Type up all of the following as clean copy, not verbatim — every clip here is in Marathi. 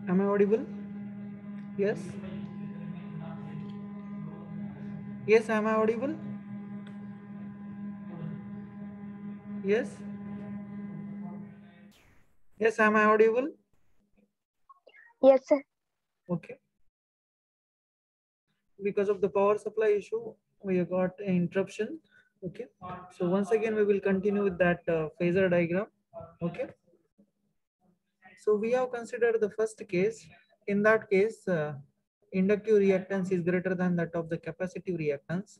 Am I audible? Yes. Yes, am I audible? Yes. Yes, am I audible? Yes, sir. Okay. Because of the power supply issue, we have got an interruption. Okay. So once again, we will continue with that phasor diagram. Okay. So we have considered the first case. In that case, inductive reactance is greater than that of the capacitive reactance.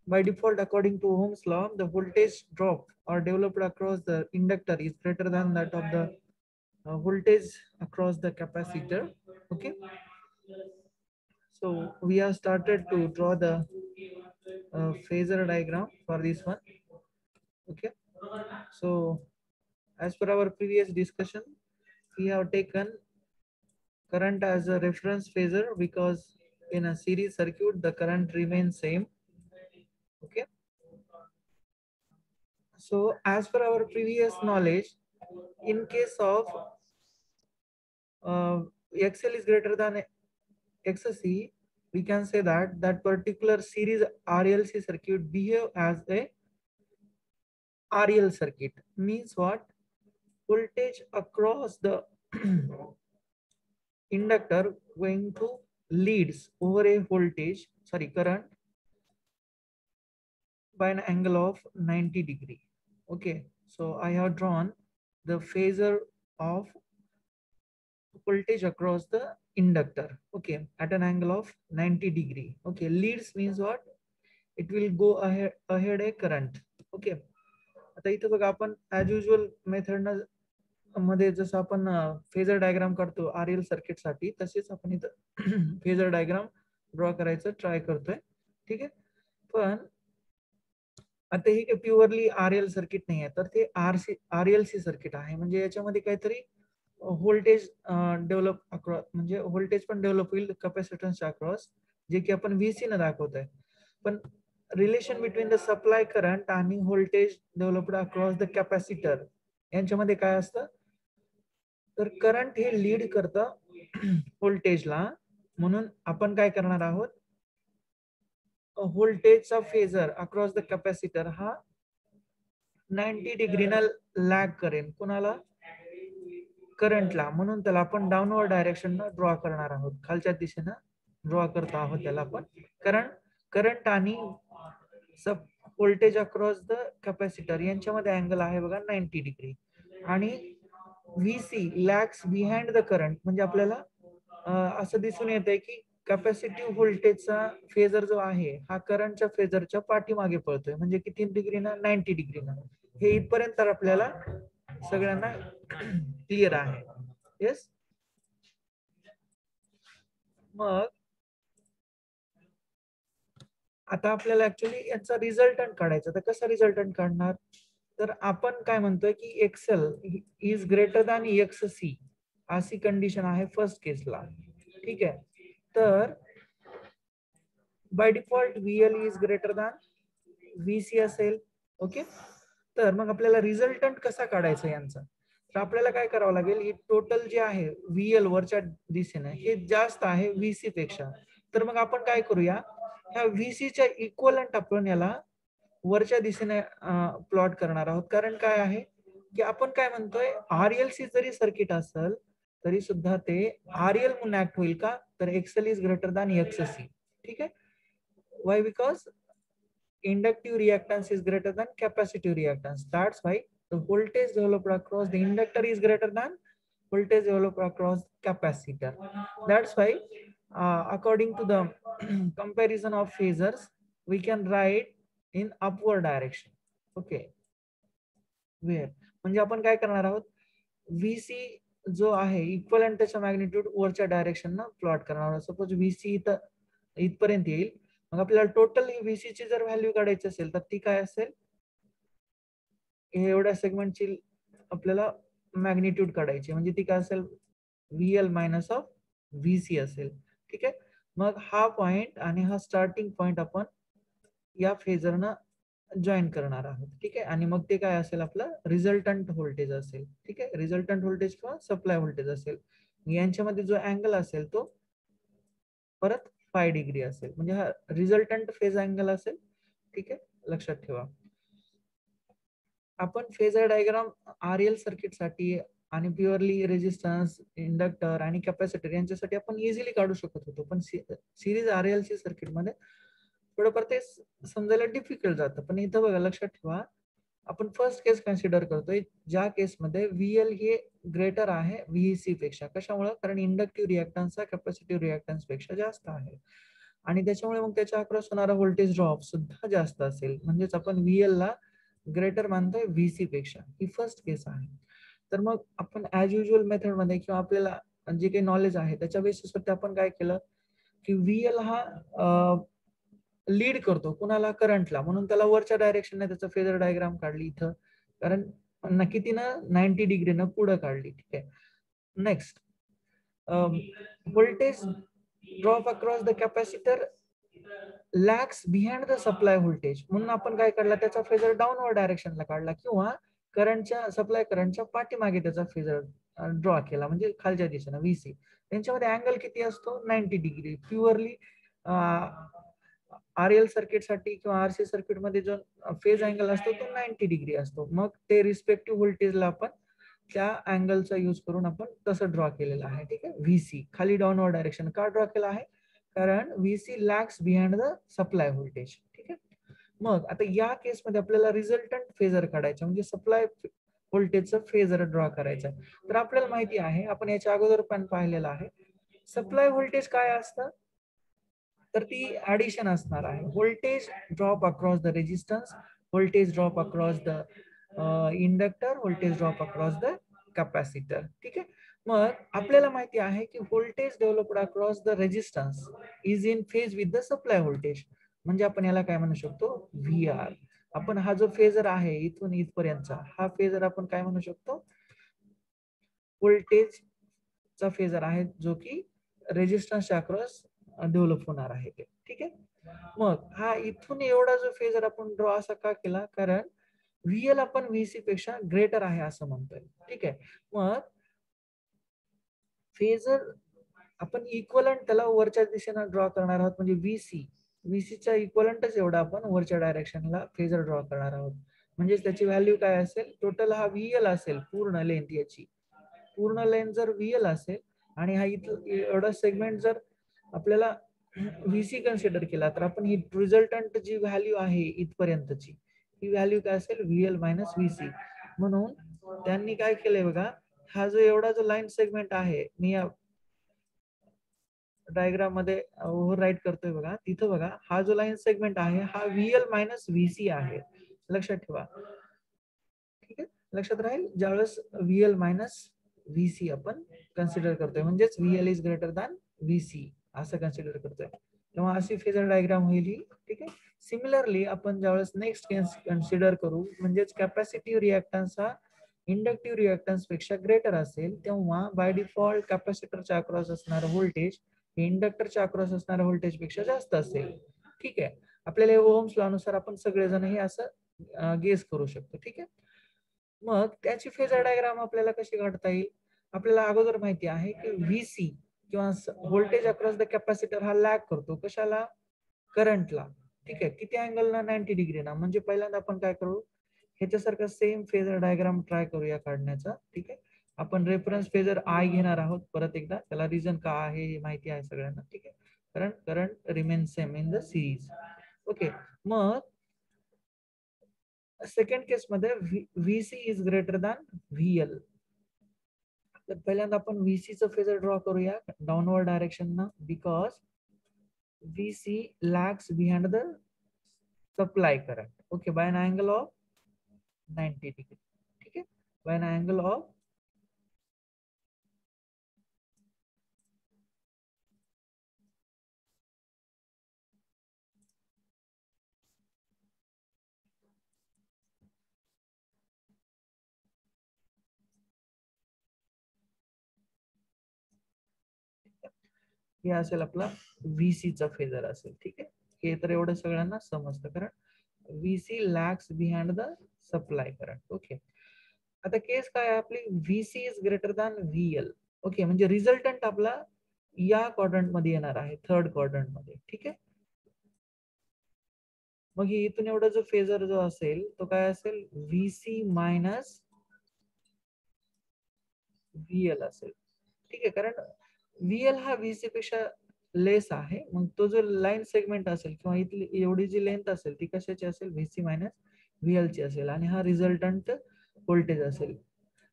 By default, according to Ohm's law, the voltage drop or developed across the inductor is greater than that of the voltage across the capacitor. Okay. So we have started to draw the phasor diagram for this one. Okay. So as per our previous discussion, we have taken current as a reference phasor because in a series circuit the current remains same. Okay. So as per our previous knowledge, in case of XL is greater than XC, we can say that that particular series RLC circuit behave as a RL circuit. Means what? Voltage across the inductor going to leads over a voltage, sorry, current by an angle of 90 degree. Okay, so I have drawn the phasor of voltage across the inductor, okay, at an angle of 90 degree. Okay, leads means what? It will go ahead a current. Okay, आता इथं बघा आपण ऍज युजल मेथड मध्ये जसं आपण फेजर डायग्राम काढतो आर एल सर्किट साठी, तसेच आपण इथं फेजर डायग्राम ड्रॉ करायचं ट्राय करतोय. ठीक आहे, पण आता ही काही प्युअरली आर एल सर्किट नाही आहे, तर ते आर एल सी सर्किट आहे. म्हणजे याच्यामध्ये काहीतरी व्होल्टेज डेव्हलप अक्रॉस, म्हणजे व्होल्टेज पण डेव्हलप होईल कॅपॅसिटन्सच्या अक्रॉस, जे की आपण व्हीसी न दाखवतोय. पण relation between the supply current आणि voltage developed across the capacitor यांच्यामध्ये काय असतं, तर करंट हे लीड करतं व्होल्टेजला. म्हणून आपण काय करणार आहोत, व्होल्टेजचा फेजर अक्रॉस द कॅपॅसिटर हा 90 डिग्रीनं लॅग करेन कुणाला, करंटला. म्हणून त्याला आपण डाऊनवर्ड डायरेक्शन ड्रॉ करणार आहोत, खालच्या दिशेनं ड्रॉ करतो आहोत त्याला आपण. कारण करंट आणि सब व्होल्टेज अक्रॉस द कॅपॅसिटर यांच्यामध्ये अँगल आहे बघा 90 डिग्री. आणि व्हीसी लॅग्स बिहाइंड द करंट, म्हणजे आपल्याला असं दिसून येत आहे की कॅपॅसिटिव्ह व्होल्टेजचा फेजर जो आहे हा करंटच्या फेजरच्या पाठीमागे पळतोय. म्हणजे किती डिग्रीनं, 90 डिग्रीनं. हे इथपर्यंत तर आपल्याला सगळ्यांना क्लिअर आहे. येस. मग आता आपल्याला ऍक्च्युली याचा रिझल्टंट काढायचा. तर कसा रिझल्टंट काढणार, तर आपण काय म्हणतोय की XL is greater than XC, अशी कंडिशन आहे फर्स्ट केसला. ठीक आहे, तर by default VL is greater than VC असेल. ओके, तर मग आपल्याला रिझल्टंट कसा काढायचा यांचा, तर आपल्याला काय करावं लागेल, ही टोटल जे आहे VL वरच्या दिशेने हे जास्त आहे VC पेक्षा. तर मग आपण काय करूया, ह्या VCच्या इक्वलंट आपण याला वरच्या दिशेने प्लॉट करणार आहोत. कारण काय आहे की आपण काय म्हणतोय, RLC जरी सर्किट असेल तरी सुद्धा ते RL म्हणून ऍक्ट होईल का, तर XL is greater than XC. ठीक आहे, why? Because inductive reactance is greater than capacitive reactance. That's why the voltage developed across the inductor is greater than voltage developed across capacitor. That's why according to the comparison of phasors, we can write in upward direction. Okay, where म्हणजे आपण काय करणार आहोत, VC जो आहे इक्वलंट त्याच्या मॅग्निट्यूड वरच्या डायरेक्शन प्लॉट करणार आहोत. सपोज VC इथं इथपर्यंत येईल, मग आपल्याला टोटल VC ची जर व्हॅल्यू काढायची असेल तर ती काय असेल, एवढ्या सेगमेंटची आपल्याला मॅग्निट्यूड काढायची, म्हणजे ती काय असेल, VL मायनस ऑफ VC असेल. ठीक आहे, मग हा पॉइंट आणि हा स्टार्टिंग पॉइंट आपण या फेजरनं जॉईन करणार आहोत. ठीक आहे, आणि मग ते काय असेल आपलं रिझल्टंट व्होल्टेज असेल. ठीक आहे, रिझल्टंट व्होल्टेज किंवा सप्लाय व्होल्टेज असेल. यांच्यामध्ये जो अँगल असेल तो परत 5 डिग्री असेल, म्हणजे हा रिझल्टंट फेज अँगल असेल. ठीक आहे, लक्षात ठेवा. आपण फेजर डायग्राम RL सर्किट साठी आणि प्युअरली रेजिस्टन्स, इंडक्टर आणि कॅपॅसिटर यांच्यासाठी आपण इझिली काढू शकत होतो, पण सिरीज RLC सर्किट मध्ये थोडंफार ते समजायला डिफिकल्ट जातं. पण इथं बघा, लक्षात ठेवा, आपण फर्स्ट केस कन्सिडर करतोय, ज्या केसमध्ये VL हे ग्रेटर आहे VEC पेक्षा. कशामुळे? कारण इंडक्टिव्ह रिएक्टन्स हा कॅपॅसिटिव्ह रिएक्टन्स पेक्षा जास्त आहे, आणि त्याच्यामुळे मग त्याच्या अक्रॉस होणारा व्होल्टेज ड्रॉप सुद्धा जास्त असेल. म्हणजेच आपण VL ला ग्रेटर मानतोय VC पेक्षा. ही फर्स्ट केस आहे. तर मग आपण ऍज युजल मेथड मध्ये किंवा आपल्याला जे काही नॉलेज आहे त्याच्या बेसिसवरती आपण काय केलं की VL हा लीड करतो कुणाला? करंटला, म्हणून त्याला वरच्या डायरेक्शनने त्याचं फेजर डायग्राम काढली इथं, कारण कितीनं 90 डिग्रीनं पुढे काढली. ठीक आहे. Next, voltage drop across the capacitor lags behind the supply voltage, म्हणून आपण काय काढला? त्याचा फेजर डाऊनवर्ड डायरेक्शनला काढला, किंवा करंटच्या सप्लाय करंटच्या पाठीमागे त्याचा फेजर ड्रॉ केला, म्हणजे खालच्या दिशेनं VC. त्यांच्यामध्ये अँगल किती असतो? 90 डिग्री. प्युअरली RL सर्किट साठी किंवा RC सर्किट मध्ये जो फेज अँगल असतो तो 90 डिग्री असतो. मग ते रिस्पेक्टिव्ह व्होल्टेजला आपण त्या अँगलचा यूज करून आपण तसं ड्रॉ केलेलं आहे. ठीक आहे, VC खाली डाऊनवर्ड डायरेक्शन का ड्रॉ केला आहे? कारण VC lags behind the supply voltage. ठीक आहे. मग आता या केसमध्ये आपल्याला रिझल्टंट फेजर काढायचा, म्हणजे सप्लाय व्होल्टेजचा फेजर ड्रॉ करायचा. तर आपल्याला माहिती आहे, आपण याच्या अगोदर पण पाहिलेलं आहे, सप्लाय व्होल्टेज काय असतं? तर ती ऍडिशन असणार आहे. Voltage drop across the resistance, voltage drop across the inductor, voltage drop across the capacitor. ठीक आहे. मग आपल्याला माहिती आहे की voltage developed across the resistance is in phase with the supply voltage, म्हणजे आपण याला काय म्हणू शकतो? VR. आपण हा जो फेजर आहे इथून इथपर्यंतचा, हा फेजर आपण काय म्हणू शकतो? व्होल्टेजचा फेजर आहे, जो की रेजिस्टन्सच्या अक्रॉस डेव्हलप होणार आहे ते. ठीक आहे. मग हा इथून एवढा जो फेजर आपण ड्रॉ असा का केला? कारण VL आपण VC पेक्षा ग्रेटर आहे असं म्हणतोय. ठीक आहे. मग फेजर आपण इक्वलंट त्याला वरच्या दिशेने ड्रॉ करणार आहोत, म्हणजे VCच्या इक्वलंटच एवढा आपण वरच्या डायरेक्शनला फेजर ड्रॉ करणार आहोत. म्हणजे त्याची व्हॅल्यू काय असेल? टोटल हा VL असेल, पूर्ण लेंथ याची पूर्ण लेंथ जर VL असेल, आणि हा इथं एवढा सेगमेंट जर आपल्याला VC कन्सिडर केला, तर आपण ही रिझल्टंट जी व्हॅल्यू आहे इथपर्यंतची, ही व्हॅल्यू काय असेल? VL minus VC. म्हणून त्यांनी काय केलंय बघा, हा जो एवढा जो लाईन सेगमेंट आहे, मी या डायग्राम मध्ये ओव्हर राईट करतोय बघा, तिथं बघा, हा जो लाईन सेगमेंट आहे हा VL मायनस VC आहे. लक्षात ठेवा. ठीक आहे, लक्षात राहील. ज्यावेळेस VL मायनस VC आपण कन्सिडर करतोय, म्हणजेच VL is greater than VC असं कन्सिडर करतोय, तेव्हा अशी फेजर डायग्राम होईल ही. ठीक आहे. सिमिलरली आपण ज्यावेळेस नेक्स्ट केस कन्सिडर करू, म्हणजेच कॅपॅसिटिव्ह रिएक्टन्स हा इंडक्टिव्ह रिएक्टन्स पेक्षा ग्रेटर असेल, तेव्हा बाय डिफॉल्ट कॅपॅसिटरच्या अक्रॉस असणारं व्होल्टेज हे इंडक्टरच्या अक्रॉस असणाऱ्या व्होल्टेज पेक्षा जास्त असेल. ठीक आहे. आपल्याला ओहम्स लॉ नुसार आपण सगळेजण हे असं गेस करू शकतो. ठीक आहे. मग त्याची फेजर डायग्राम आपल्याला कशी काढता येईल? आपल्याला अगोदर माहिती आहे की VC किंवा व्होल्टेज अक्रॉस द कॅपॅसिटर हा लॅग करतो कशाला? करंटला. ठीक आहे. किती अँगल ना? 90 डिग्री ना. म्हणजे पहिल्यांदा आपण काय करू, ह्याच्यासारखं सेम फेजर डायग्राम ट्राय करूया काढण्याचा. ठीक आहे. आपण रेफरन्स फेजर I घेणार आहोत परत एकदा, त्याला रिझन का आहे हे माहिती आहे सगळ्यांना. ठीक आहे. कारण current remain same in the series. Okay. मग सेकंड केस मध्ये VC is greater than VL. तर पहिल्यांदा आपण VC चं फेजर ड्रॉ करूया डाऊनवर्ड डायरेक्शन ना, because VC lags behind the supply current. Okay, by an angle of 90 degree. ठीक आहे, बाय एन अँगल ऑफ हे असेल आपला VC चा फेजर असेल. ठीक आहे. हे तर एवढं सगळ्यांना समजतं, कारण VC lags behind the supply current. Okay, आता केस काय आहे आपली, VC is greater than VL. Okay, म्हणजे रिझल्टंट आपला या क्वाड्रंट मध्ये येणार आहे, थर्ड क्वाड्रंट मध्ये. ठीक आहे, मग इथून एवढा जो फेजर जो असेल तो काय असेल, VC मायनस VL असेल. ठीक आहे, कारण VL हा VC पेक्षा लेस आहे. मग तो जो लाईन सेगमेंट असेल किंवा इथली एवढी जी लेंथ असेल ती कशाची असेल, VC मायनस VL ची असेल, आणि हा रिझल्टंट व्होल्टेज असेल.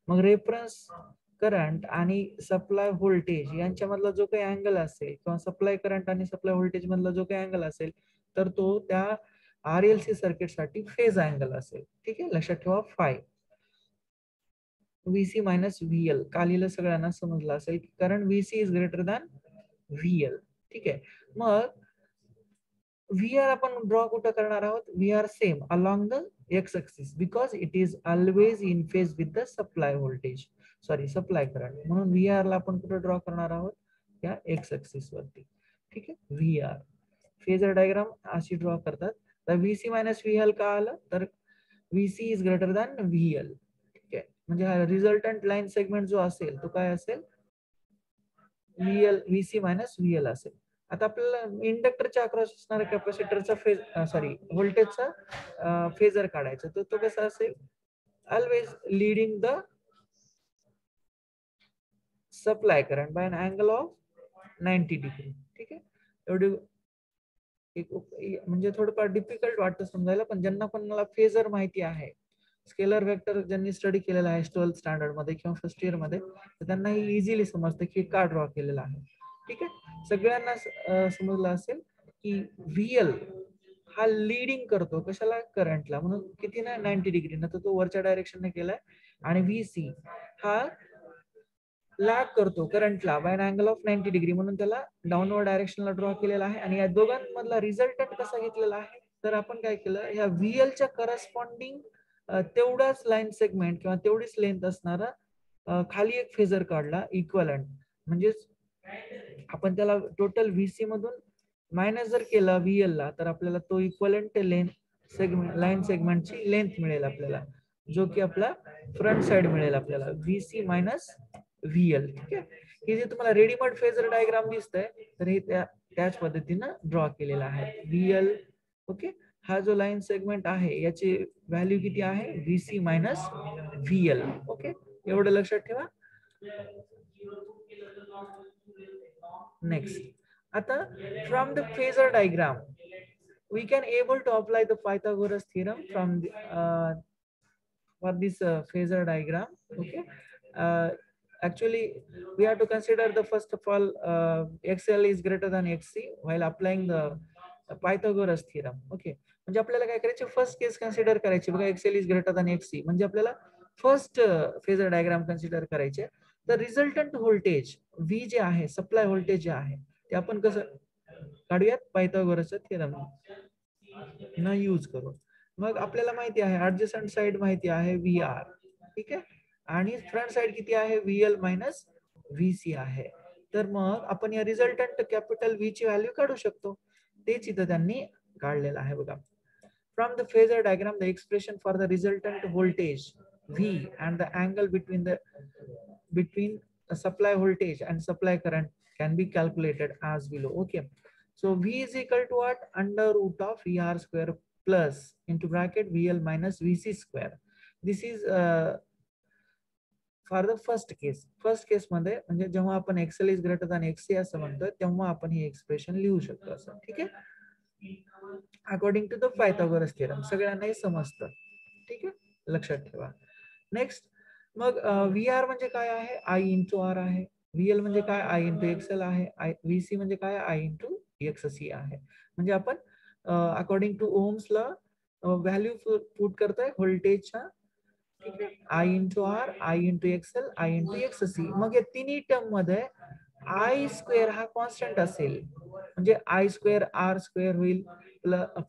मग रेफरन्स करंट आणि सप्लाय व्होल्टेज यांच्यामधला जो काही अँगल असेल किंवा सप्लाय करंट आणि सप्लाय व्होल्टेज मधला जो काही अँगल असेल तर तो त्या RLC सर्किट साठी फेज अँगल असेल. ठीक आहे, लक्षात ठेवा फाय. VC मायनस VL का लिहिलं सगळ्यांना समजलं असेल, कारण VC is greater than VL. ठीक आहे, मग VR आपण ड्रॉ कुठं करणार आहोत, VR same along the x axis because it is always in phase with the supply voltage, sorry supply current. म्हणून VR ला आपण कुठं ड्रॉ करणार आहोत, या एक्स एक्सिस वरती. ठीक आहे, VR फेजर डायग्राम अशी ड्रॉ करतात. तर VC मायनस VL का आलं, तर VC is greater than VL. ठीक आहे, म्हणजे हा रिझल्टंट लाईन सेगमेंट जो असेल तो काय असेल, VC मायनस VL असेल. आता आपल्याला इंडक्टरच्या अक्रॉस असणाऱ्या कॅपॅसिटरचा व्होल्टेजचा फेजर काढायचा, तर तो कसा असेल, always leading the supply current by an angle of 90 degree. ठीक आहे, एवढी म्हणजे थोडंफार डिफिकल्ट वाटतं समजायला, पण ज्यांना कोणाला फेजर माहिती आहे, स्केलर वेक्टर ज्यांनी स्टडी केलेला आहे 12th स्टँडर्ड मध्ये किंवा फर्स्ट इयर मध्ये, तर त्यांना ही इझिली समजतं की का ड्रॉ केलेला आहे. ठीक आहे, सगळ्यांना समजलं असेल की VL हा लीडिंग करतो कशाला, करंटला, म्हणून किती ना 90 डिग्री ना, तर तो वरच्या डायरेक्शनने केलाय. आणि VC हा लॅग करतो करंटला by an angle of 90 degree, म्हणून त्याला डाऊनवर्ड डायरेक्शनला ड्रॉ केलेला आहे. आणि या दोघांमधला रिझल्टंट कसा घेतलेला आहे, तर आपण काय केलं, या VL च्या करस्पॉन्डिंग तेवढाच लाईन सेगमेंट किंवा तेवढीच लेंथ असणारा खाली एक फेजर काढला इक्वलंट. म्हणजेच आपण त्याला टोटल VC मधून मायनस जर केला VL ला, तर आपल्याला तो इक्वलंट लेंथ सेगमेंट लाईन सेगमेंटची लेंथ मिळेल आपल्याला, जो की आपला फ्रंट साइड मिळेल आपल्याला, VC मायनस VL. ठीक आहे, हे जे तुम्हाला रेडीमेड फेजर डायग्राम दिसतंय, तर हे त्याच पद्धतीनं ड्रॉ केलेला आहे. VL, ओके, हा जो लाईन सेगमेंट आहे याची व्हॅल्यू किती आहे, VC मायनस VL. ओके, एवढं लक्षात ठेवा. नेक्स्ट, आता from the phasor diagram we can able to apply the Pythagoras theorem from for this phasor diagram. Okay, actually we have to consider the first of all XL is greater than XC while applying the Pythagoras theorem. Okay, म्हणजे आपल्याला काय करायचे, फर्स्ट केस कन्सिडर करायची बघा, XL is greater than XC, म्हणजे आपल्याला फर्स्ट फेजर डायग्राम कन्सिडर करायचे. तर रिझल्टंट व्होल्टेज V जे आहे, सप्लाय व्होल्टेज जे आहे, ते आपण कसं काढूयात, पायथागोरसचा थेरम न यूज करून. मग आपल्याला माहिती आहे ऍडजसंट साइड माहिती आहे VR. ठीक आहे, आणि फ्रंट साइड किती आहे, VL मायनस VC आहे. तर मग आपण या रिझल्टंट कॅपिटल V ची व्हॅल्यू काढू शकतो, तेच इथं त्यांनी काढलेलं आहे बघा. From the phasor diagram the expression for the resultant voltage V and the angle between supply voltage and supply current can be calculated as below. Okay, so V is equal to what, under root of VR square plus into bracket VL minus VC square. This is for the first case. First case मध्ये म्हणजे जेव्हा आपण XL is greater than XC असं म्हणतोय, तेव्हा आपण ही एक्सप्रेशन लिहू शकतो असं. ठीक आहे, according to the Pythagoras theorem, सगळ्यांना हे समजतं. ठीक आहे, लक्षात ठेवा. नेक्स्ट, मग VR म्हणजे काय आहे, I इंटू R आहे. VL म्हणजे काय, I इंटू XL आहे. VC म्हणजे काय, I इंटू XC आहे. म्हणजे आपण अकॉर्डिंग टू ओम्स ला व्हॅल्यू पुट करतोय व्होल्टेजच्या. ठीक आहे, I into R, I into XL, I into XC. मग या तिन्ही टर्म मध्ये I स्क्वेअर हा कॉन्स्टंट असेल, म्हणजे I स्क्वेअर R स्क्वेअर होईल,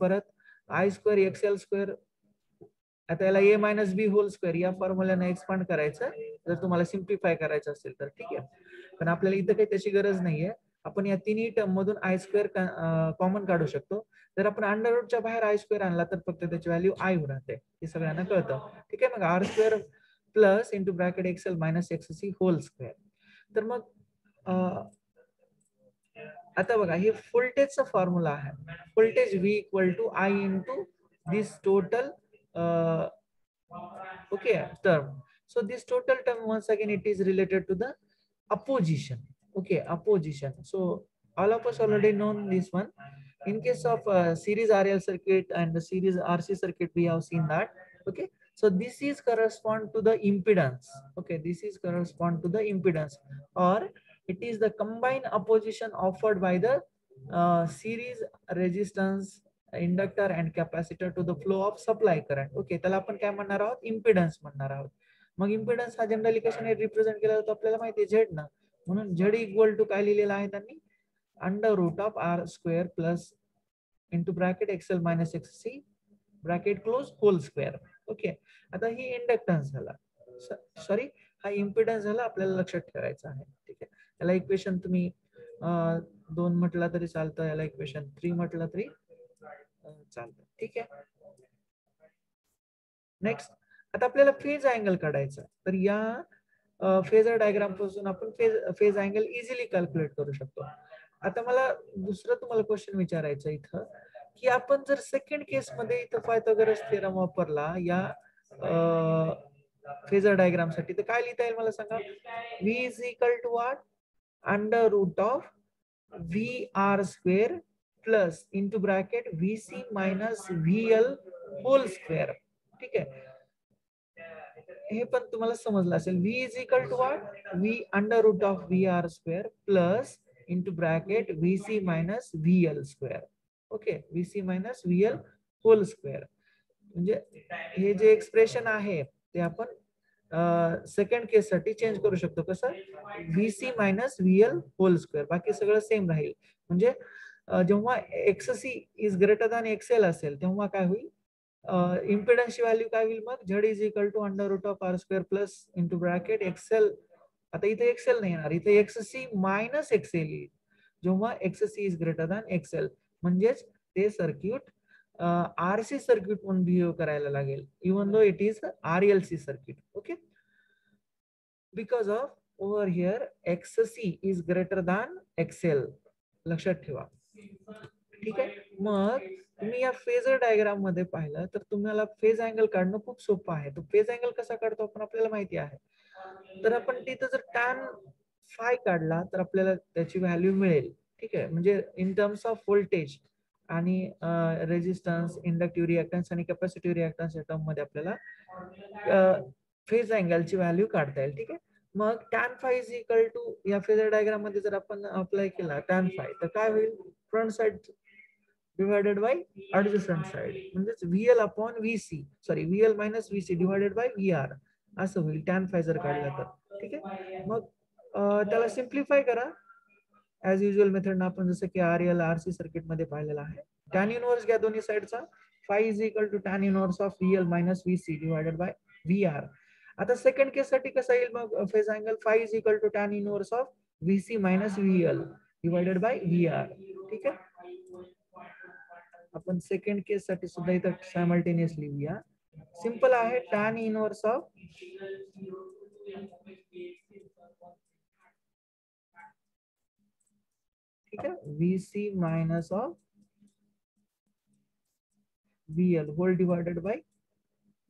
परत I स्क्वेअर XL स्क्वेअर, आता याला A minus B whole square या फॉर्म्युल्याने एक्सपांड करायचं जर तुम्हाला सिम्प्लिफाय करायचं असेल तर. ठीक आहे, पण आपल्याला इथं काही त्याची गरज नाहीये. आपण या तिन्ही टर्म मधून आय स्क्वेअर कॉमन काढू शकतो. जर आपण अंडर रूटच्या बाहेर आय स्क्वेअर आणला तर फक्त त्याची व्हॅल्यू आय राहते, हे सगळ्यांना कळतं. ठीक आहे, मग R square plus into bracket XL minus X whole square. तर मग आता बघा, हे व्होल्टेजचा फॉर्म्युला आहे. Voltage V equal to I into this total okay term. So this total term once again it is related to the opposition. Okay, opposition. So all of us already known this one. In case of series RL circuit and the series RC circuit, we have seen that. Okay, so this is correspond to the impedance. Okay, this is correspond to the impedance, or it is the combined opposition offered by the series resistance, inductor and capacitor to the flow of supply current. Okay, त्याला आपण काय म्हणणार आहोत, इम्पिडन्स म्हणणार आहोत. मग इम्पिडन्स हा जनरली कशाने रिप्रेझेंट केला जातो आपल्याला माहिती आहे, झेड ना. म्हणून झेड इक्वल टू काय लिहिलेलं आहे त्यांनी, under root of R square plus into bracket XL minus XC bracket close whole square. Okay, आता ही इंडक्टन्स झाला, सॉरी हा इम्पिडन्स झाला, आपल्याला लक्षात ठेवायचं आहे. ठीक आहे, याला इक्वेशन तुम्ही 2 म्हटला तरी चालतं, याला इक्वेशन 3 म्हटलं तरी चालतं. ठीक आहे, नेक्स्ट आता आपल्याला फेज अँगल काढायचा. तर या फेजर डायग्राम पासून आपण फेज अँगल इझिली कॅल्क्युलेट करू शकतो. आता मला दुसरं तुम्हाला क्वेश्चन विचारायचं इथं, की आपण जर सेकंड केस मध्ये इथं पायथागोरस थेरम वापरला या फेजर डायग्राम साठी, तर काय लिहिता येईल मला सांगा. V is equal to what, under root of VR square plus into bracket VC minus VL whole square. ठीक आहे, हे पण तुम्हाला समजलं असेल. V is equal to what, V under root of VR square plus into bracket VC minus VL square. Okay, VC minus VL whole square. म्हणजे हे जे एक्सप्रेशन आहे ते आपण सेकंड केस साठी चेंज करू शकतो. कसं, VC minus VL whole square, बाकी सगळं सेम राहील. म्हणजे जेव्हा XC is greater than XL असेल तेव्हा काय होईल, इम्पिडन्सची व्हॅल्यू काय होईल, मग Z is equal to under root of R square plus into bracket XL. आता इथे XL नाही येणार, इथे XC मायनस XL येईल जेव्हा XC is greater than XL. म्हणजेच ते सर्किट RC सर्किट म्हणून बिहेव करायला लागेल, even though it is RLC circuit. Okay, because of over here XC is greater than XL, लक्षात ठेवा. ठीक आहे, मग तुम्ही या फेजर डायग्राम मध्ये पाहिलं तर तुम्हाला फेज अँगल काढणं खूप सोपं आहे. तो फेज अँगल कसा काढतो आपण आपल्याला माहिती आहे. तर आपण तिथं जर टॅन फाय काढला तर आपल्याला त्याची व्हॅल्यू मिळेल. ठीक आहे, म्हणजे इन टर्म्स ऑफ व्होल्टेज आणि रेजिस्टन्स, इंडक्टिव्ह रिएक्टन्स आणि कॅपॅसिटिव्ह रिएक्टन्स या टर्म मध्ये आपल्याला फेज अँगलची व्हॅल्यू काढता येईल. ठीक आहे, मग tan phi is equal to या फेजर डायग्राम मध्ये जर आपण अप्लाय केला टॅन फाय, तर काय होईल, front side divided by adjacent side, म्हणजेच VL upon VC, sorry VL minus VC divided by VR असं होईल टॅन फाय जर काढला तर. ठीक आहे, मग त्याला सिम्प्लिफाय करा ऍज युजुअल मेथड ना, आपण जसं की RL RC सर्किट मध्ये पाहिलेलं आहे. टॅन इनवर्स घ्या दोन्ही साइडचा, phi is equal to tan inverse of VL minus VC divided by VR. आता सेकंड केस साठी कसा येईल मग phase angle, phi is equal to tan inverse of VC minus VL divided by VR. ठीक आहे, आपण सेकंड केस साठी सुद्धा इथं सायमल्टेनियसली लिहूया. सिंपल आहे, टॅन इनवर्स ऑफ ठीक आहे VC minus of VL whole divided by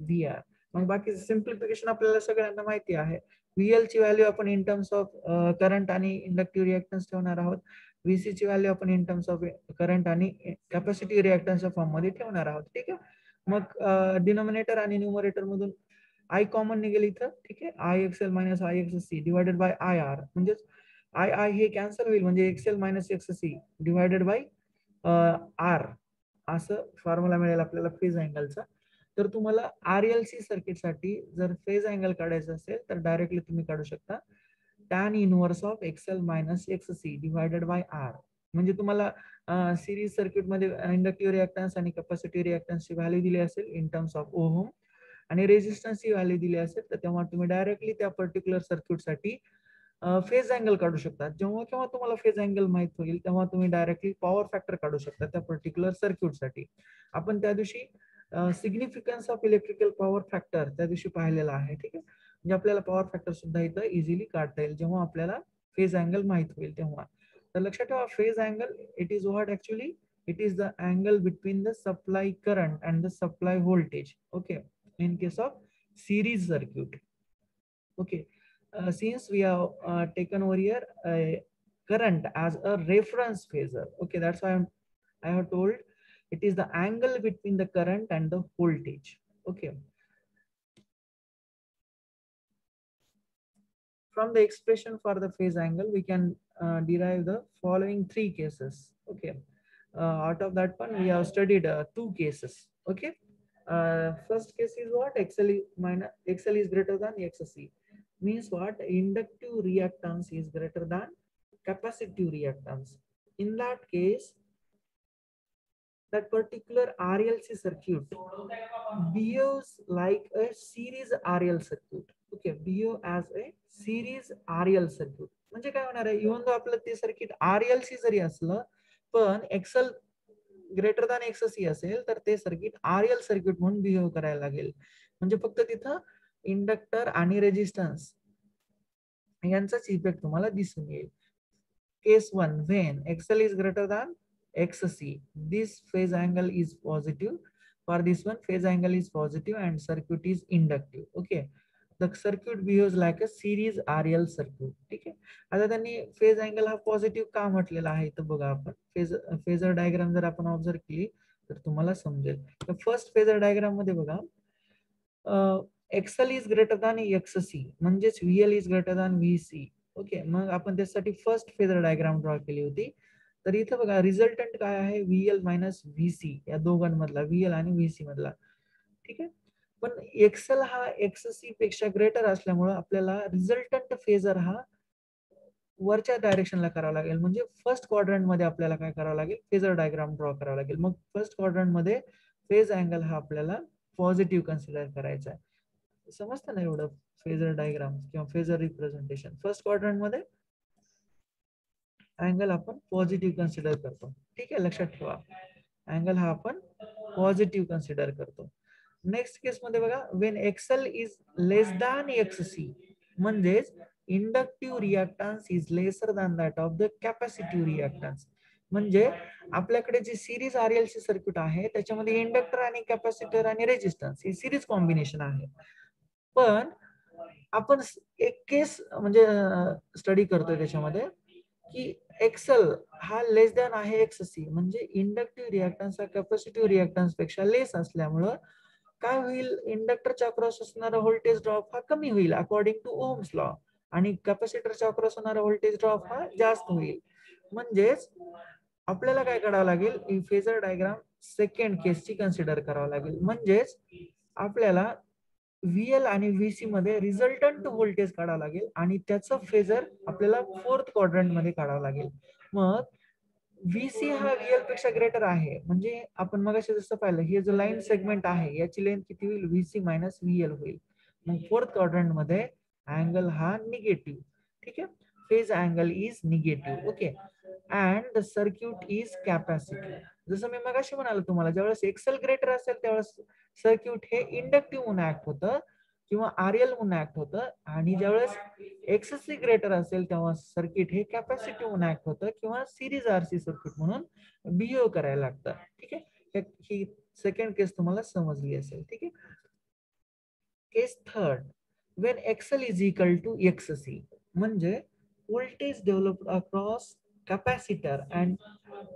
VR. मग बाकी सिम्प्लिफिकेशन आपल्याला सगळ्यांना माहिती आहे. VL ची व्हॅल्यू आपण इन टर्म्स ऑफ करंट आणि इंडक्टिव्ह रिएक्टन्स ठेवणार आहोत. VC ची व्हॅल्यू आपण इन टर्म्स ऑफ करंट आणि कॅपॅसिटिव्ह रिएक्टन्सच्या फॉर्म मध्ये ठेवणार आहोत. ठीक आहे, मग डिनोमिनेटर आणि न्यूमरेटर मधून I कॉमन निघेल इथं. ठीक आहे, IXL minus IXC divided by IR, म्हणजेच I हे कॅन्सल होईल, म्हणजे XL minus XC divided by R असं फॉर्म्युला मिळेल आपल्याला फेज अँगलचा. तर तुम्हाला RLC सर्किट साठी जर फेज अँगल काढायचा असेल तर डायरेक्टली तुम्ही काढू शकता tan inverse of XL minus XC divided by R. म्हणजे तुम्हाला सिरीज सर्किट मध्ये इंडक्टिव्ह रिएक्टन्स आणि कॅपॅसिटिव्ह रिएक्टन्सची व्हॅल्यू दिली असेल इन टर्म्स ऑफ ओहम आणि रेजिस्टन्सची व्हॅल्यू दिली असेल, तर तेव्हा तुम्ही डायरेक्टली त्या पर्टिक्युलर सर्किट साठी फेज अँगल काढू शकता. जेव्हा केव्हा तुम्हाला फेज अँगल माहित होईल तेव्हा तुम्ही डायरेक्टली पॉवर फॅक्टर काढू शकता त्या पर्टिक्युलर सर्किटसाठी. आपण त्या दिवशी significance of electrical power factor त्या दिवशी पाहिलेला आहे. ठीक आहे, म्हणजे आपल्याला पॉवर फॅक्टर सुद्धा इथं इझिली काढता येईल जेव्हा आपल्याला फेज अँगल माहित होईल तेव्हा. तर लक्षात ठेवा, phase angle it is what actually it is the angle between the supply current and the supply voltage, okay, in case of series circuit. Okay, since we have taken over here current as a reference phasor, okay, that's why I have told it is the angle between the current and the voltage. Okay, from the expression for the phase angle we can derive the following three cases. Okay, out of that one we have studied two cases. Okay, first case is what? XL is greater than XC. Means what? Inductive reactance is greater than capacitive reactance. In that case, that particular RLC circuit behaves like a series RL circuit. Okay, behave as a series RL circuit. म्हणजे काय होणार आहे, इव्हन दो आपलं ते सर्किट RLC जरी असलं पण XL ग्रेटर दॅन XC असेल तर ते सर्किट RL सर्किट म्हणून बिहेव करायला लागेल. म्हणजे फक्त तिथं इंडक्टर आणि रेजिस्टन्स यांचाच इफेक्ट तुम्हाला दिसून येईल. Case 1, when XL is greater than XC, this phase angle is positive. For this one, phase angle is positive and circuit is inductive. Okay, the circuit behaves like a series RL circuit. ठीक आहे, आता त्यांनी फेज अँगल हा पॉझिटिव्ह का म्हटलेला आहे तर बघा, आपण फेजर डायग्राम जर आपण ऑब्झर्व केली तर तुम्हाला समजेल. तर फर्स्ट फेजर डायग्राम मध्ये बघा, XL is greater than XC म्हणजेच VL is greater than VC. Okay, मग आपण त्यासाठी फर्स्ट फेजर डायग्राम ड्रॉ केली होती. तर इथं बघा रिझल्टंट काय आहे, VL मायनस VC, या दोघांमधला VL आणि VC मधला. ठीक आहे, पण XL हा XC पेक्षा ग्रेटर असल्यामुळे आपल्याला रिझल्टंट फेजर हा वरच्या डायरेक्शनला करावं लागेल. म्हणजे फर्स्ट क्वाड्रंट मध्ये आपल्याला काय करावं लागेल, फेजर डायग्राम ड्रॉ करावं लागेल. मग फर्स्ट क्वाड्रंट मध्ये फेज अँगल हा आपल्याला पॉझिटिव्ह कन्सिडर करायचा आहे. समजतं ना एवढं फेजर डायग्राम किंवा फेजर रिप्रेझेंटेशन. फर्स्ट क्वाड्रंट मध्ये अँगल आपण पॉझिटिव्ह कन्सिडर करतो. ठीक आहे, लक्षात ठेवा, अँगल हा आपण पॉझिटिव्ह कन्सिडर करतो. नेक्स्ट केस मध्ये बघा, when XL is less than XC म्हणजेच inductive reactance is lesser than that of the capacitive reactance. म्हणजे आपल्याकडे जे सिरीज RLC सर्किट आहे त्याच्यामध्ये इंडक्टर आणि कॅपॅसिटर आणि रेजिस्टन्स हे सिरीज कॉम्बिनेशन आहे. पण आपण एक केस म्हणजे स्टडी करतोय त्याच्यामध्ये की एक्सेल हा लेस दॅन आहे XC म्हणजे इंडक्टिव्ह रिएक्टन्स हा कॅपॅसिटिव्ह रिएक्टन्स पेक्षा लेस असल्यामुळं काय होईल, इंडक्टरच्या अक्रॉस असणारा व्होल्टेज ड्रॉप हा कमी होईल अकॉर्डिंग टू ओम्स लॉ आणि कॅपॅसिटरच्या अक्रॉस होणारा व्होल्टेज ड्रॉप हा जास्त होईल. म्हणजेच आपल्याला काय करावं लागेल, ही फेजर डायग्राम सेकंड केसची कन्सिडर करावं लागेल. म्हणजेच आपल्याला VL आणि VC मध्ये रिझल्टंट व्होल्टेज काढावं लागेल आणि त्याचं फेजर आपल्याला फोर्थ क्वाड्रंट मध्ये काढावं लागेल. मग VC हा VL पेक्षा ग्रेटर आहे म्हणजे आपण मगाशी जसं पाहिलं, हे जो लाईन सेगमेंट आहे याची लेंथ किती होईल, VC मायनस VL होईल. मग फोर्थ क्वाड्रंट मध्ये अँगल हा निगेटिव्ह. ठीक आहे, phase angle is negative. Okay, and the circuit is capacitive. जसं मी मगाशी म्हणालो तुम्हाला, ज्यावेळेस एक्सेल ग्रेटर असेल त्यावेळेस सर्किट हे इंडक्टिव्ह म्हणून ऍक्ट होतं किंवा RL म्हणून ऍक्ट होतं, आणि ज्यावेळेस XC ग्रेटर असेल तेव्हा सर्किट हे कॅपॅसिटिव्ह म्हणून ऍक्ट होतं किंवा सिरीज RC सर्किट म्हणून बिहेव करायला लागतं. ठीक आहे, ही सेकंड केस तुम्हाला समजली असेल. ठीक आहे, case third, when XL is equal to XC म्हणजे voltage develop across capacitor and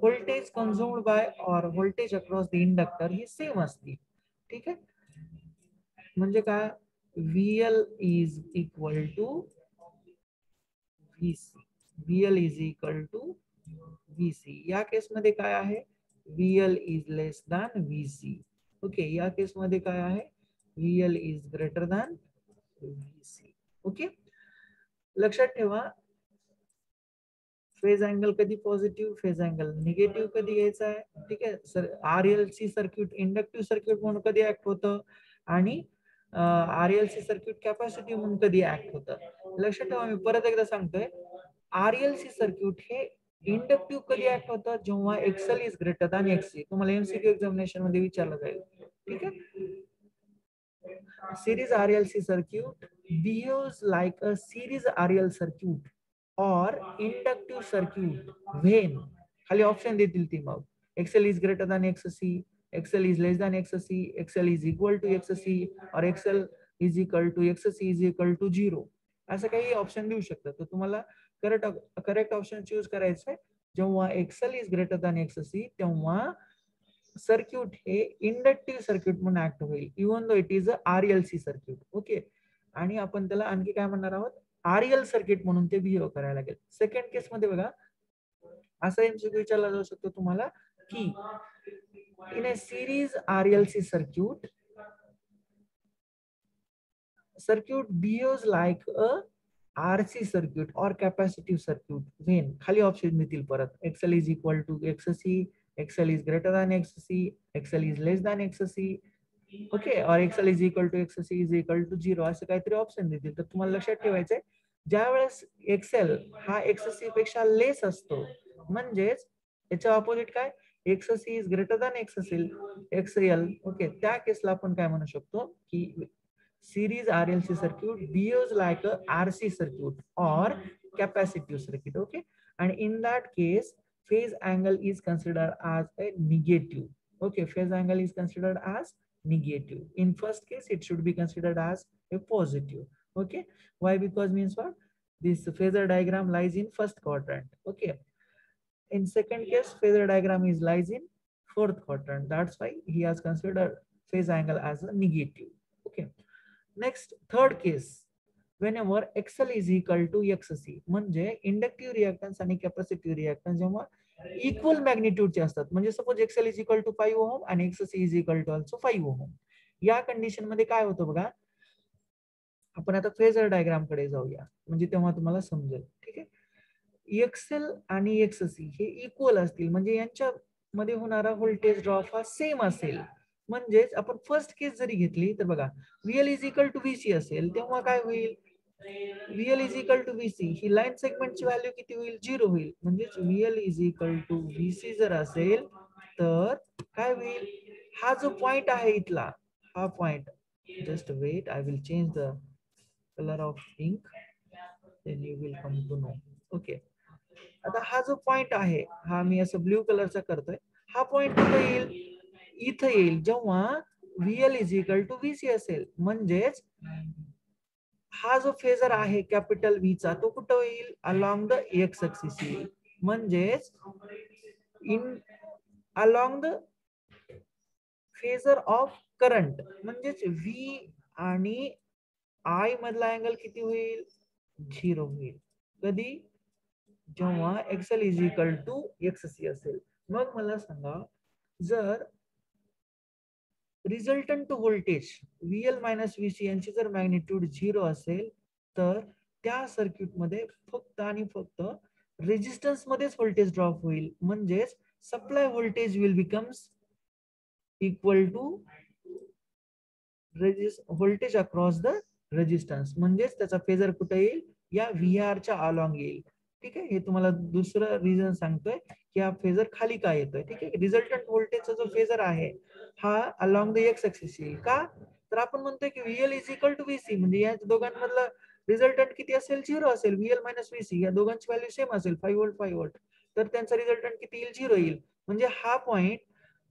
voltage consumed by और व्होल्टेज अक्रॉस द इंडक्टर ही सेम असते. ठीक आहे, म्हणजे काय, VL is equal to VC, VL is equal to VC. या केस मध्ये काय आहे, VL is less than VC. Okay, या केस मध्ये काय आहे, VL is greater than VC. Okay, लक्षात ठेवा, फेज अँगल कधी पॉझिटिव्ह, फेज अँगल निगेटिव्ह कधी घ्यायचा आहे. ठीक आहे sir, RLC circuit inductive circuit म्हणून कधी ऍक्ट होतं आणि RLC सर्किट कॅपॅसिटिव्ह म्हणून कधी ऍक्ट होतं. लक्षात ठेवा, मी परत एकदा सांगतोय, RLC सर्किट हे इंडक्टिव्ह कधी ऍक्ट होतं, जेव्हा XL is greater than XC. तुम्हाला MCQ एक्झामिनेशन मध्ये विचारलं जाईल. ठीक आहे. Series RLC circuit behaves like a series RL circuit or inductive circuit when खाली ऑप्शन देतील ती मग XL is greater than XC, XL is less than XC, XL is equal to XC or XL is equal to XC is equal to 0. असं काही ऑप्शन देऊ शकतात. तर तुम्हाला करेक्ट ऑप्शन चूज करायचं आहे. जेव्हा XL is greater than XC तेव्हा सर्किट हे इंडक्टिव्ह सर्किट म्हणून ऍक्ट होईल, even though it is a RLC circuit. Okay. आणि आपण त्याला आणखी काय म्हणणार आहोत, RL सर्किट म्हणून ते बिहेव करायला लागेल. सेकंड केस मध्ये बघा, असा MCQ विचारला जाऊ शकतो तुम्हाला की in a series RLC circuit behaves like a RC circuit or capacitive circuit when खाली ऑप्शन देतील परत XL is equal to XC, XL is greater than XC, XL is less than XC, okay, और XL is equal to XC is equal to 0 असं काहीतरी ऑप्शन देतील. तर तुम्हाला लक्षात ठेवायचंय, ज्या वेळेस XL हा XC पेक्षा लेस असतो, म्हणजेच याच्या ऑपोजिट काय, XC is greater than XL, okay, त्या केसला आपण काय म्हणू शकतो की series RLC circuit behaves like a RC circuit or capacitive circuit. Okay, and in that case phase angle is considered as a negative. Okay, phase angle is considered as negative. In first case it should be considered as a positive. Okay, why? Because means what, this phasor diagram lies in first quadrant. Okay, in second case phasor diagram is lies in fourth quadrant. That's why he has considered phase angle as a negative. Okay. Next third case, whenever XL is equal to XC, म्हणजे इंडक्टिव्ह रिएक्टन्स आणि कॅपॅसिटिव्ह रिएक्टन्स जेव्हा इक्वल मॅग्निट्यूडचे असतात, म्हणजे suppose XL is equal to 5 ohm आणि XC is equal to also 5 ohm, या कंडिशन मध्ये काय होतं बघा. आपण आता फेजर डायग्राम कडे जाऊया, म्हणजे तेव्हा तुम्हाला समजेल. ठीक आहे. XL आणि XC हे इक्वल असतील, म्हणजे यांच्या मध्ये होणारा व्होल्टेज ड्रॉप हा सेम असेल. म्हणजेच आपण फर्स्ट केस जरी घेतली तर बघा, VL is equal to VC असेल तेव्हा काय होईल, VL is equal to VC ही लाईन सेगमेंटची व्हॅल्यू किती होईल, 0 होईल. म्हणजेच VL is equal to VC जर असेल तर काय होईल, हा जो पॉइंट आहे इथला, हा point, just wait, I will change the colour of ink, then you will come to know. Okay, आता हा जो पॉइंट आहे, हा मी असं ब्ल्यू कलरचा करतोय, हा पॉइंट कुठे येईल, इथं येईल, जेव्हा VL is equal to VC असेल. म्हणजेच हा जो फेजर आहे कॅपिटल V चा, तो कुठं येईल, अलॉंग द एक्स ऍक्सिस येईल. म्हणजेच in along the phasor of current, म्हणजेच V आणि I मधला अँगल किती होईल, 0 होईल. कधी, जेव्हा XL is equal to XC असेल. मग मला सांगा, जर resultant voltage VL minus VC यांची जर मॅग्निट्यूड 0 असेल तर त्या सर्किट मध्ये फक्त आणि फक्त रेजिस्टन्स मध्येच व्होल्टेज ड्रॉप होईल. म्हणजेच supply voltage will becomes equal to voltage across the resistance. म्हणजेच त्याचा फेजर कुठे येईल, या VR च्या अलॉंग येईल. ठीक आहे, हे तुम्हाला दुसरं रिझन सांगतोय की हा फेजर खाली काय येतोय. ठीक आहे, रिझल्टंट व्होल्टेजचा जो फेजर आहे हा अलॉंग द एक्स ऍक्सिस येईल. का, तर आपण म्हणतोय की VL is equal to VC, म्हणजे या दोघांमधलं रिझल्टंट किती असेल, 0 असेल. VL मायनस VC या दोघांची व्हॅल्यू सेम असेल, 5 व्होल्ट 5 व्होल्ट, तर त्यांचा रिझल्टंट किती येईल, 0 येईल. म्हणजे हा पॉइंट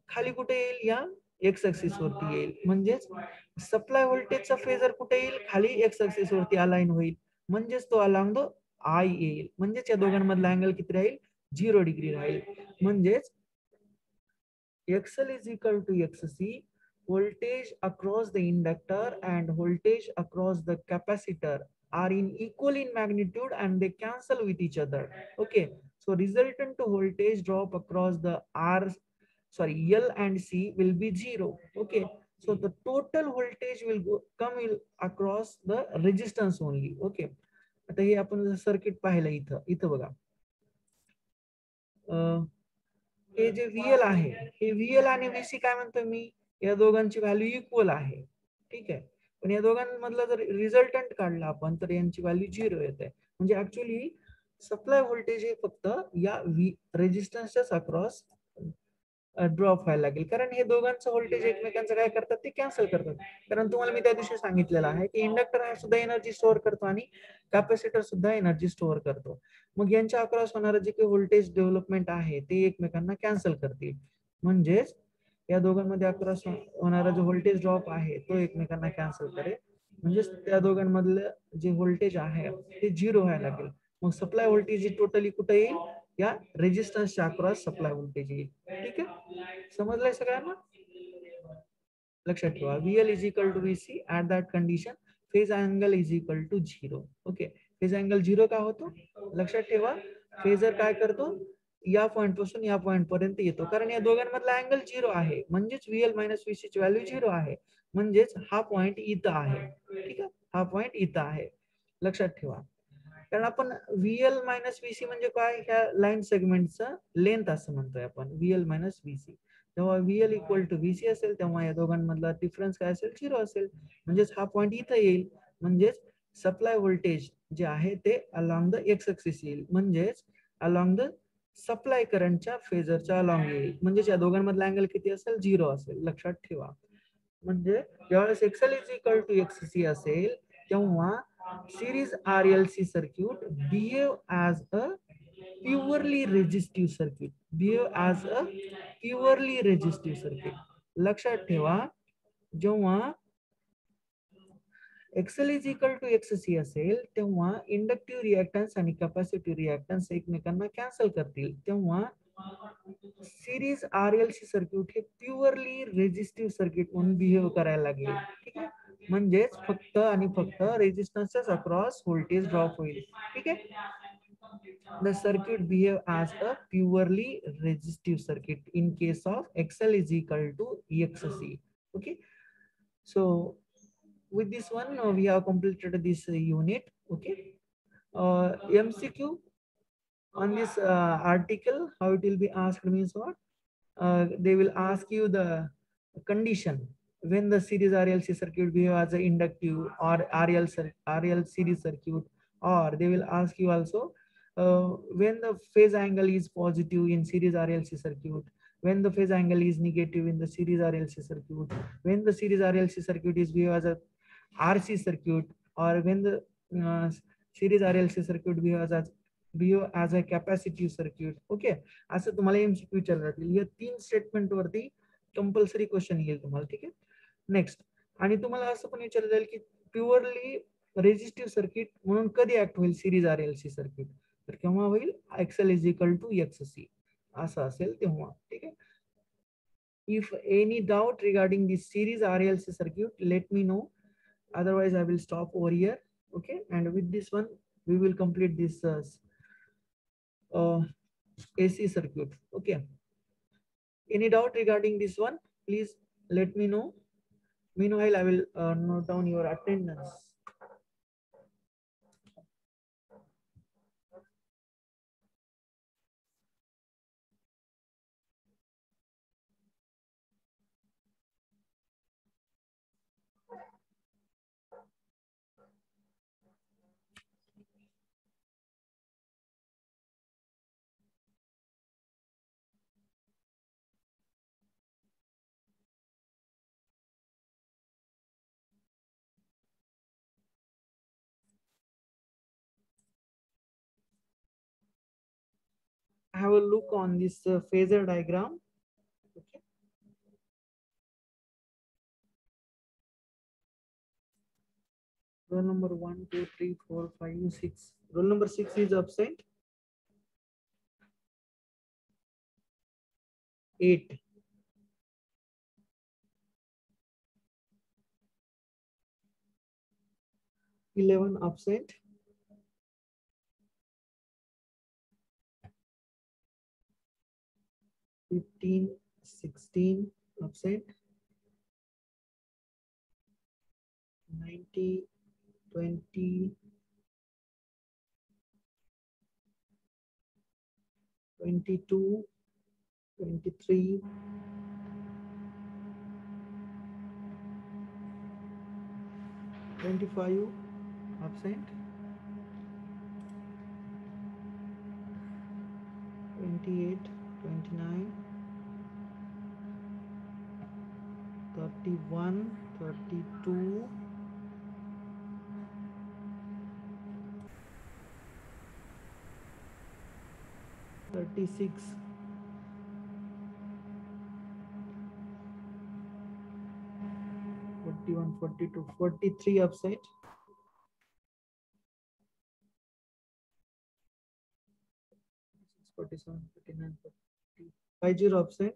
खाली कुठे येईल, या एक्स ऍक्सिस वरती येईल. म्हणजेच सप्लाय व्होल्टेजचा फेजर कुठे येईल, खाली एक्स ऍक्सिस वरती अलाइन होईल. म्हणजेच तो अलॉंग द I येईल. म्हणजेच या दोघांमधला अँगल किती राहील, 0 डिग्री राहील. म्हणजेच XL is equal to XC, voltage across the inductor and voltage across the capacitor are in equal in magnitude and they cancel with each other. Okay, so resultant voltage drop across the L and C will be 0. Okay, so the total voltage will come across the resistance only. Okay, आता हे आपण सर्किट पाहिलं, इथं बघा, हे जे VL आहे, हे VL आणि VC काय म्हणतो मी, या दोघांची व्हॅल्यू इक्वल आहे. ठीक आहे, पण या दोघांमधला जर रिझल्टंट काढला आपण तर यांची व्हॅल्यू 0 येते. म्हणजे ऍक्च्युली सप्लाय व्होल्टेज हे फक्त या रेजिस्टन्सच्याच अक्रॉस ड्रॉप व्हायला लागेल, कारण हे दोघांचं व्होल्टेज एकमेकांचं काय करतात ते कॅन्सल करतात. कारण तुम्हाला मी त्या दिवशी सांगितलेलं आहे की इंडक्टर हा सुद्धा एनर्जी स्टोअर करतो आणि कॅपॅसिटर सुद्धा एनर्जी स्टोअर करतो. मग यांच्या अक्रॉस होणारं जे काही व्होल्टेज डेव्हलपमेंट आहे ते एकमेकांना कॅन्सल करतील. म्हणजेच या दोघांमध्ये अक्रॉस होणारा जो व्होल्टेज ड्रॉप आहे तो एकमेकांना कॅन्सल करेल. म्हणजेच त्या दोघांमधलं जे व्होल्टेज आहे ते 0 व्हायला लागेल. मग सप्लाय व्होल्टेज टोटली कुठे येईल, या रेजिस्टन्सच्या अक्रॉस सप्लाय व्होल्टेज येईल. ठीक आहे, समजलंय सगळ्यांना? लक्षात ठेवा, VL is equal to VC at that condition phase angle is equal to 0. Okay, phase angle 0 का होतो? लक्षात ठेवा, फेजर काय करतो, या पॉइंट पासून या पॉइंट पर्यंत येतो, कारण या दोघांमधला अँगल 0 आहे. म्हणजेच VL मायनस VC ची व्हॅल्यू 0 आहे. म्हणजेच हा पॉइंट इथं आहे. ठीक आहे, हा पॉइंट इथं आहे. लक्षात ठेवा, कारण आपण VL मायनस VC म्हणजे काय, ह्या लाईन सेगमेंटचं लेंथ असं म्हणतोय आपण, VL मायनस VC. जेव्हा VL इक्वल टू VC असेल तेव्हा या दोघांमधला डिफरन्स काय असेल, 0 असेल. म्हणजेच हा पॉइंट इथं येईल. म्हणजेच सप्लाय व्होल्टेज जे आहे ते अलॉंग द एक्स ऍक्सिस येईल. म्हणजेच अलॉंग द सप्लाय करंटच्या फेजरच्या अलॉंग येईल. म्हणजेच या दोघांमधला अँगल किती असेल, 0 असेल. लक्षात ठेवा. म्हणजे ज्यावेळेस XL is equal to XC असेल तेव्हा series RLC circuit behave as a purely resistive circuit. लक्षात ठेवा, जेव्हा XL is equal to XC असेल तेव्हा इंडक्टिव्ह रिएक्टन्स आणि कॅपॅसिटिव्ह रिएक्टन्स एकमेकांना कॅन्सल करतील. तेव्हा सिरीज RLC सर्किट हे प्युअरली रेजिस्टिव्ह सर्किट म्हणून बिहेव करायला लागेल. ठीक आहे, म्हणजेच फक्त आणि फक्त रेजिस्टन्सच्या अक्रॉस व्होल्टेज ड्रॉप होईल. ठीक आहे, the circuit behave as a purely resistive circuit in case of XL is equal to XC. Okay, so with this one we have completed this unit. Okay, MCQ on this article, how it will be asked means what, they will ask you the condition when the series RLC circuit behave as an inductive or RL series circuit, or they will ask you also when the phase angle is positive in series RLC circuit, when the phase angle is negative in the series RLC circuit, when the series RLC circuit is behave as a RC circuit, or when the series RLC circuit behave as a capacitive circuit. Okay, असं तुम्हाला MCQ विचारलं जातील. या 3 स्टेटमेंट वरती कंपल्सरी क्वेश्चन येईल तुम्हाला. ठीक आहे, नेक्स्ट. आणि तुम्हाला असं पण विचारलं जाईल की प्युअरली रेजिस्टिव्ह सर्किट म्हणून कधी ऍक्ट होईल सिरीज RLC सर्किट, तर केव्हा होईल, XL is equal to XC असं असेल तेव्हा. ठीक आहे, if any doubt regarding this series RLC circuit, let me know. Otherwise I will stop over here. Okay, and with this one we will complete this AC circuit. Okay, any doubt regarding this one, please let me know. Meanwhile I will note down your attendance. Have a look on this phasor diagram. Okay. Roll number 1, 2, 3, 4, 5, 6. Roll number 6 is absent. 8. 11 absent. 15, 16 absent. 90, 20, 22, 23, 24, 25 absent. 28, 29, 31, 32, 36, 41, 42, 43 upside. 47, 49, 50, 50 upside.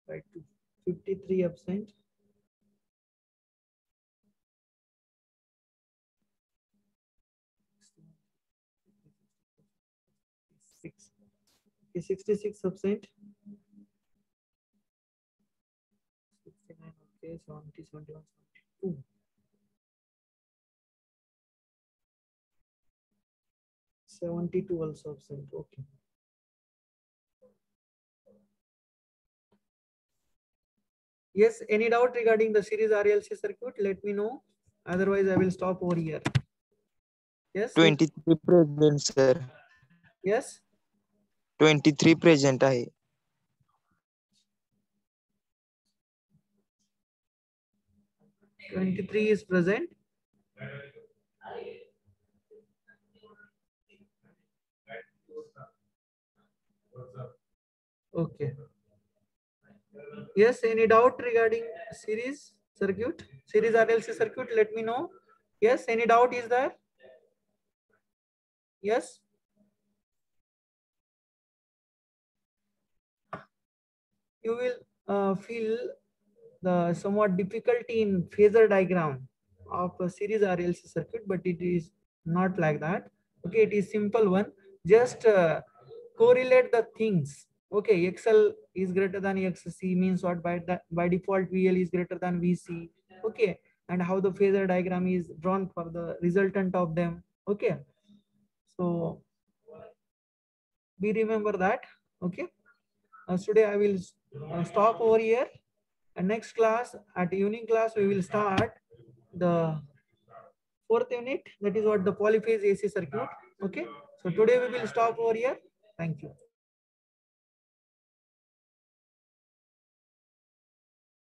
Right to 53 absent. 66. Okay, 66 absent. 69, okay, 70, 71, 72. 72 also absent. Okay. Yes, any doubt regarding the series RLC circuit? Let me know. Otherwise, I will stop over here. Yes. 23 present, sir. Yes. 23 present आहे. 23 is present. Okay. Yes, any doubt regarding series circuit, series RLC circuit? Let me know. Yes, any doubt is there? Yes. You will feel the somewhat difficulty in phasor diagram of a series RLC circuit, but it is not like that. Okay, it is simple one. Just correlate the things. Okay, XL is greater than XC means what? By default VL is greater than VC. Okay, and how the phasor diagram is drawn for the resultant of them. Okay, so we remember that. Okay, today I will stop over here. And next class, at evening class, we will start the fourth unit. That is what the polyphase AC circuit. Okay. So today we will stop over here. Thank you.